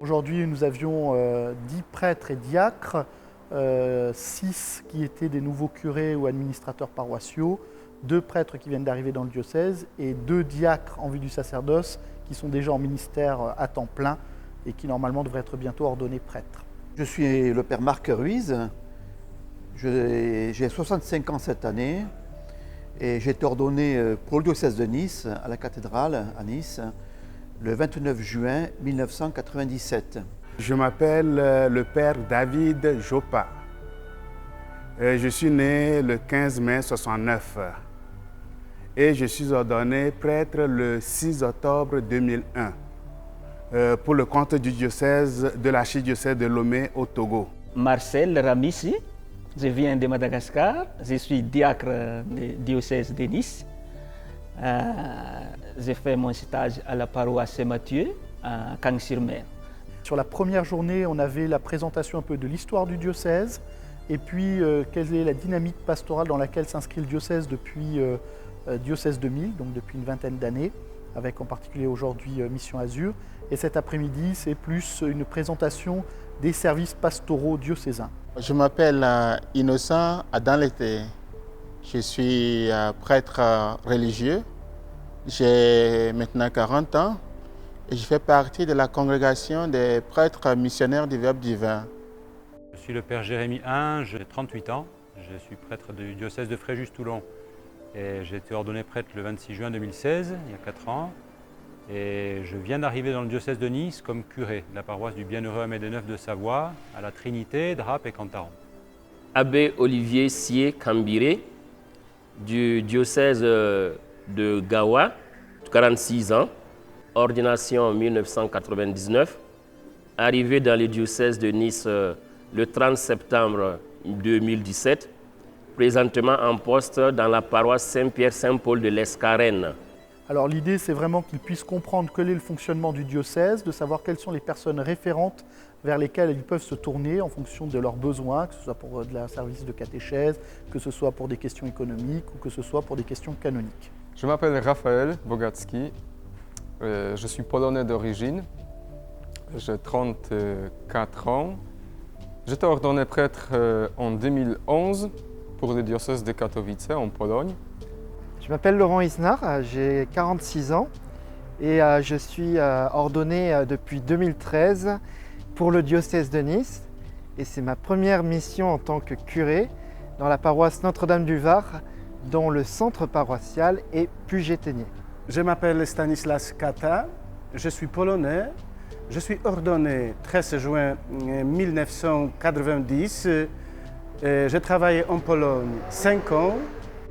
Aujourd'hui, nous avions 10 prêtres et diacres, 6 qui étaient des nouveaux curés ou administrateurs paroissiaux, 2 prêtres qui viennent d'arriver dans le diocèse et 2 diacres en vue du sacerdoce qui sont déjà en ministère à temps plein et qui normalement devraient être bientôt ordonnés prêtres. Je suis le père Marc Ruiz, j'ai 65 ans cette année et j'ai été ordonné pour le diocèse de Nice, à la cathédrale à Nice, le 29 juin 1997. Je m'appelle le père David Jopa. Je suis né le 15 mai 69 et je suis ordonné prêtre le 6 octobre 2001 pour le compte du diocèse de l'archidiocèse de Lomé au Togo. Marcel Ramissi, je viens de Madagascar, je suis diacre du diocèse de Nice. J'ai fait mon stage à la paroisse Saint-Mathieu à Cagnes-sur-Mer. Sur la première journée, on avait la présentation un peu de l'histoire du diocèse et puis quelle est la dynamique pastorale dans laquelle s'inscrit le diocèse depuis Diocèse 2000, donc depuis une vingtaine d'années, avec en particulier aujourd'hui Mission Azur. Et cet après-midi, c'est plus une présentation des services pastoraux diocésains. Je m'appelle Innocent Adanlete. Je suis prêtre religieux. J'ai maintenant 40 ans et je fais partie de la congrégation des prêtres missionnaires du Verbe divin. Je suis le père Jérémy Inge, j'ai 38 ans. Je suis prêtre du diocèse de Fréjus-Toulon et j'ai été ordonné prêtre le 26 juin 2016, il y a 4 ans. Et je viens d'arriver dans le diocèse de Nice comme curé de la paroisse du Bienheureux Amédée Neuf de Savoie, à la Trinité, Drape et Cantaron. Abbé Olivier Sié Kambiré, du diocèse de Gawa, 46 ans, ordination en 1999, arrivé dans le diocèse de Nice le 30 septembre 2017, présentement en poste dans la paroisse Saint-Pierre-Saint-Paul de l'Escarène. Alors l'idée, c'est vraiment qu'ils puissent comprendre quel est le fonctionnement du diocèse, de savoir quelles sont les personnes référentes vers lesquelles ils peuvent se tourner en fonction de leurs besoins, que ce soit pour un service de catéchèse, que ce soit pour des questions économiques ou que ce soit pour des questions canoniques. Je m'appelle Raphaël Bogacki, je suis polonais d'origine, j'ai 34 ans. J'étais ordonné prêtre en 2011 pour le diocèse de Katowice en Pologne. Je m'appelle Laurent Isnard, j'ai 46 ans et je suis ordonné depuis 2013 pour le diocèse de Nice. Et c'est ma première mission en tant que curé dans la paroisse Notre-Dame du Var, dont le centre paroissial est Puget-Théniers. Je m'appelle Stanislas Kata, je suis polonais. Je suis ordonné 13 juin 1990. J'ai travaillé en Pologne 5 ans.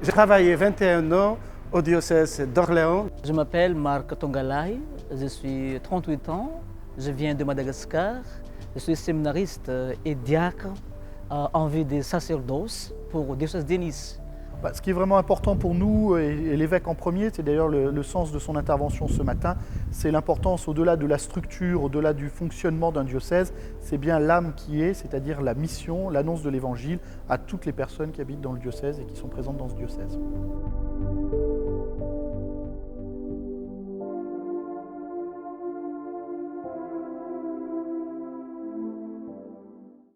J'ai travaillé 21 ans au diocèse d'Orléans. Je m'appelle Marc Tongalai, je suis 38 ans, je viens de Madagascar, je suis séminariste et diacre en vue des sacerdoces pour le diocèse de Nice. Ce qui est vraiment important pour nous, et l'évêque en premier, c'est d'ailleurs le sens de son intervention ce matin, c'est l'importance au-delà de la structure, au-delà du fonctionnement d'un diocèse, c'est bien l'âme qui est, c'est-à-dire la mission, l'annonce de l'évangile à toutes les personnes qui habitent dans le diocèse et qui sont présentes dans ce diocèse.